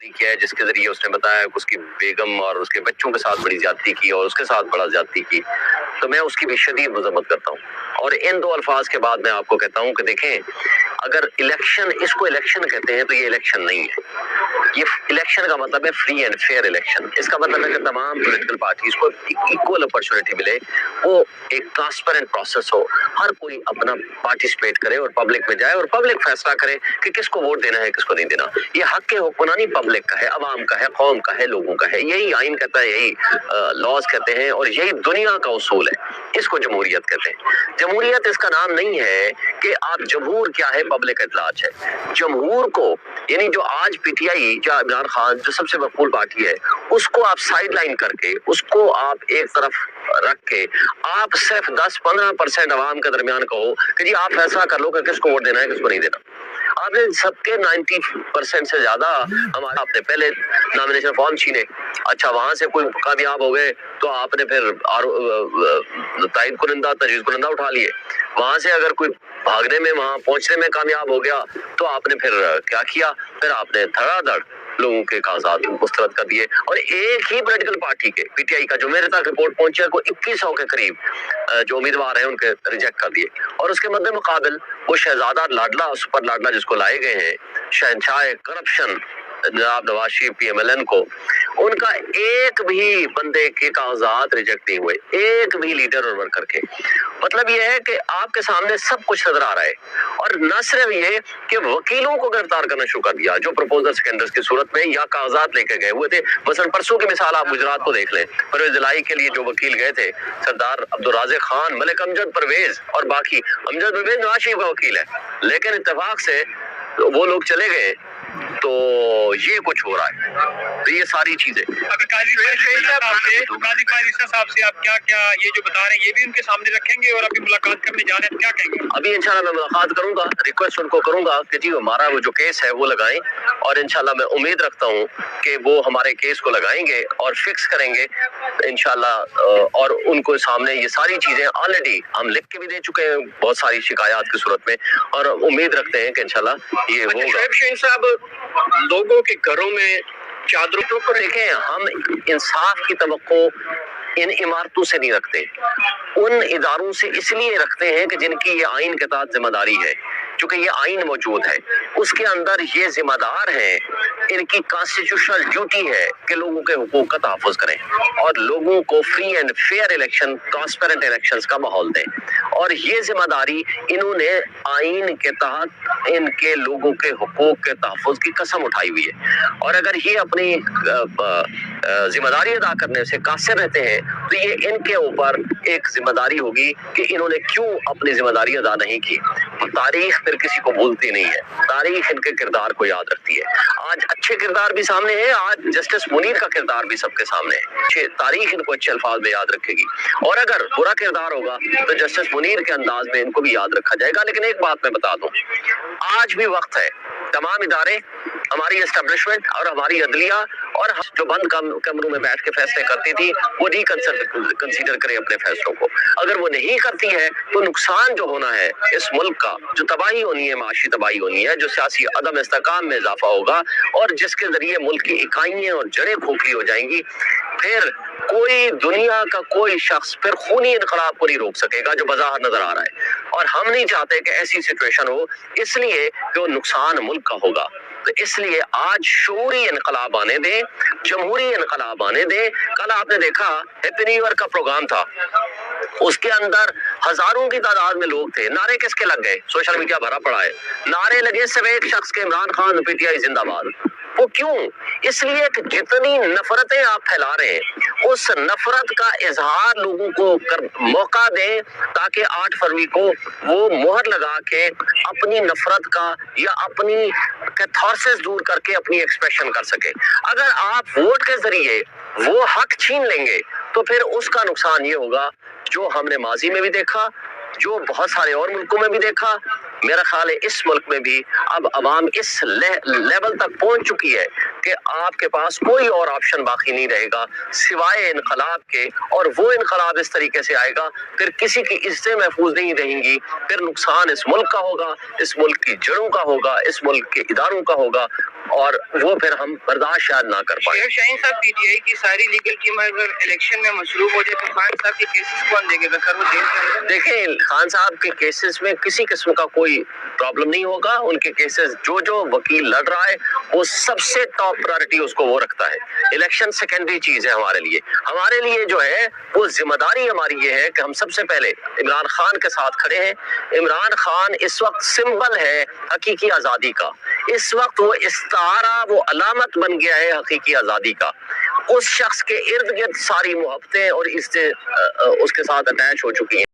किया है, जिसके जरिए उसने बताया कि उसकी बेगम और उसके बच्चों के साथ बड़ी ज्यादती की और उसके साथ बड़ा ज्यादती की, तो मैं उसकी भी शदीद मजम्मत करता हूँ। और इन दो अल्फाज के बाद मैं आपको कहता हूँ कि देखें, अगर इलेक्शन, इसको इलेक्शन कहते हैं तो ये इलेक्शन नहीं है। ये इलेक्शन का मतलब है फ्री एंड फेयर इलेक्शन। इसका मतलब है कि तमाम पॉलिटिकल पार्टीज को इक्वल अपॉर्चुनिटी मिले, वो एक ट्रांसपेरेंट प्रोसेस हो, हर कोई अपना पार्टिसिपेट करे और पब्लिक में जाए और पब्लिक फैसला करे कि किसको वोट देना है, किसको नहीं देना। ये हक के हुक्मरानी पब्लिक का है, अवाम का है, कौम का है, लोगों का है। यही आइन कहता है, यही लॉज कहते हैं और यही दुनिया का उसूल है। इसको जमहूरियत कहते हैं। जमहूरियत इसका नाम नहीं है कि आप जमहूर क्या है, पब्लिक इतलाज है। जमहूर को यानी जो आज पीटीआई या इमरान खान जो सबसे मकबूल पार्टी है, उसको आप साइड लाइन करके, उसको आप एक तरफ रख के आप सिर्फ 10-15% अवाम के दरमियान कहो कि जी आप फैसला कर लो कि किसको वोट देना है, किसको नहीं देना। आपने सबके 90% से ज्यादा हमारा आपने पहले नॉमिनेशन फॉर्म छीने, अच्छा वहां से कोई कामयाब हो गए तो आपने फिर तायद कुनिंदा, तजवीज़ कुनिंदा उठा लिए। वहां से अगर कोई भागने में, वहां पहुंचने में कामयाब हो गया तो आपने फिर क्या किया, फिर आपने धड़ाधड़ लोगों के कागजात मुस्तरद कर दिए। और एक ही पॉलिटिकल पार्टी के पीटीआई का जो मेरे तक रिपोर्ट पहुंची है, को 2100 के करीब जो उम्मीदवार हैं उनके रिजेक्ट कर दिए। और उसके मद्दे मुकाबिल वो शहजादा लाडला, सुपर लाडला जिसको लाए गए हैं, शहंशाह करप्शन जनाब नवाज शरीफ PMLN को, उनका एक भी बंदे के कागजात रिजेक्ट नहीं हुए, एक भी लीडर और वर्कर के। मतलब ये है कि आपके सामने सब कुछ नजर आ रहा है। और न सिर्फ ये कि वकीलों को गिरफ्तार करना शुरू कर दिया जो प्रपोजल सेकेंडर्स की सूरत में या कागजात लेके गए हुए थे। मसलन परसों की मिसाल आप गुजरात को देख लें, परवेज इलाही के लिए जो वकील गए थे, सरदार अब्दुल राज़िक खान, मलिक अमजद परवेज और बाकी। अमजद परवेज नवाज शरीफ का वकील है, लेकिन इत्तेफाक से वो लोग चले गए तो ये कुछ हो रहा है। तो ये सारी चीजें अभी काजी पायलिसा साहब से आप क्या क्या ये जो बता रहे हैं ये भी उनके सामने रखेंगे और अभी मुलाकात करने जा रहे हैं, क्या कहेंगे? अभी इंशाल्लाह मैं मुलाकात करूंगा, रिक्वेस्ट उनको करूंगा कि जी हमारा वो जो केस है वो लगाएं, और इंशाल्लाह मैं उम्मीद रखता हूं कि वो हमारे केस को लगाएंगे और फिक्स करेंगे इंशाल्लाह। और उनको सामने ये सारी चीजें ऑलरेडी हम लिख के भी दे चुके हैं बहुत सारी शिकायत की सूरत में, और उम्मीद रखते हैं कि इंशाल्लाह ये होगा। शहीन साहब, लोगों के घरों में चादरों को देखें, हम इंसाफ की तवक्को इन इमारतों से नहीं रखते, उन इदारों से इसलिए रखते हैं कि जिनकी ये आइन के तहत जिम्मेदारी है। चूंकि ये आइन मौजूद है, उसके अंदर ये जिम्मेदार हैं, इनकी कॉन्स्टिट्यूशनल ड्यूटी है कि लोगों के हुकूक का तहफ़्फ़ुज़ करें और लोगों को free and fair election, transparent elections का माहौल दें। और ये जिम्मेदारी इन्होंने आइन के तहत इनके लोगों के हुकूक के तहफ़्फ़ुज़ की कसम उठाई हुई है। और अगर ये अपनी जिम्मेदारी अदा करने से कासिर रहते हैं तो ये इनके ऊपर एक जिम्मेदारी होगी कि इन्होंने क्यों अपनी जिम्मेदारी अदा नहीं की। तारीख फिर किसी को भूलती नहीं है, तारीख इनके किरदार को याद रखती है। आज अच्छे किरदार भी सामने है, आज जस्टिस मुनीर का किरदार भी सबके सामने है, तारीख इनको अच्छे अल्फाज में याद रखेगी। और अगर बुरा किरदार होगा तो जस्टिस मुनीर के अंदाज में इनको भी याद रखा जाएगा। लेकिन एक बात मैं बता दूं, आज भी वक्त है, तमाम इदारे, हमारी एस्टेब्लिशमेंट और हमारी अदलिया और जो बंद कमरों में बैठ के फैसले करती थी वो कंसीडर करें अपने फैसलों को। अगर वो नहीं करती है तो नुकसान जो होना है इस मुल्क का, जो तबाही होनी है, माशी तबाही होनी है, जो सियासी अदम इस्तेकाम में इजाफा होगा और जिसके जरिए मुल्क की इकाइयां और जड़ें खोखली हो जाएंगी, फिर कोई दुनिया का कोई शख्स फिर खूनी इनकलाब को नहीं रोक सकेगा जो बाजार नजर आ रहा है। और हम नहीं चाहते कि ऐसी सिचुएशन हो, इसलिए कि वो नुकसान मुल्क का होगा। तो इसलिए आज शऊरी इनकलाब आने दें, जमहूरी इनकलाब आने दें। कल आपने देखा हैप्पी न्यू ईयर का प्रोग्राम था, उसके अंदर हजारों की तादाद में लोग थे। नारे किसके लग गए? सोशल मीडिया भरा पड़ा है, नारे लगे सिर्फ एक शख्स के, इमरान खान PTI जिंदाबाद। वो क्यों? इसलिए कि जितनी नफरतें आप फैला रहे हैं उस नफरत का इजहार लोगों को मौका दें ताकि 8 फरवरी को वो मोहर लगा के अपनी नफरत का या अपनी कैथारसिस दूर करके अपनी एक्सप्रेशन कर सके। अगर आप वोट के जरिए वो हक छीन लेंगे तो फिर उसका नुकसान ये होगा जो हमने माजी में भी देखा, जो बहुत सारे और मुल्कों में भी देखा। मेरा ख्याल है इस मुल्क में भी अब अवाम इस लेवल तक पहुंच चुकी है کہ آپ کے پاس کوئی اور آپشن باقی نہیں رہے گا سوائے انقلاب کے، اور وہ انقلاب اس طریقے سے آئے گا پھر کسی کی عزتیں محفوظ نہیں رہیں گی، پھر نقصان اس ملک کا ہوگا، اس ملک کی جڑوں کا ہوگا، اس ملک کے اداروں کا ہوگا، اور وہ پھر ہم برداشت شاید نہ کر پائیں۔ شیخ شاہین صاحب پی ٹی آئی کی ساری لیگل ٹیم اگر الیکشن میں مصروف ہو جائے تو خان صاحب کے کیسز کون دیکھے گا سر؟ وہ جیل کے اندر؟ دیکھیں خان صاحب کے کیسز میں کسی قسم کا کوئی پرابلم نہیں ہوگا، ان کے کیسز جو وکیل لڑ رہا ہے وہ سب سے ٹاپ پرائرٹی اس کو وہ رکھتا ہے، الیکشن سیکنڈری چیز ہے ہمارے لیے جو ہے وہ ذمہ داری ہماری یہ ہے کہ ہم سب سے پہلے عمران خان کے ساتھ کھڑے ہیں۔ عمران خان اس وقت سمبل ہے حقیقی آزادی کا، اس وقت وہ استعارہ، وہ علامت بن گیا ہے حقیقی آزادی کا، اس شخص کے ارد گرد ساری محبتیں اور اس کے ساتھ اٹیچ ہو چکی ہیں۔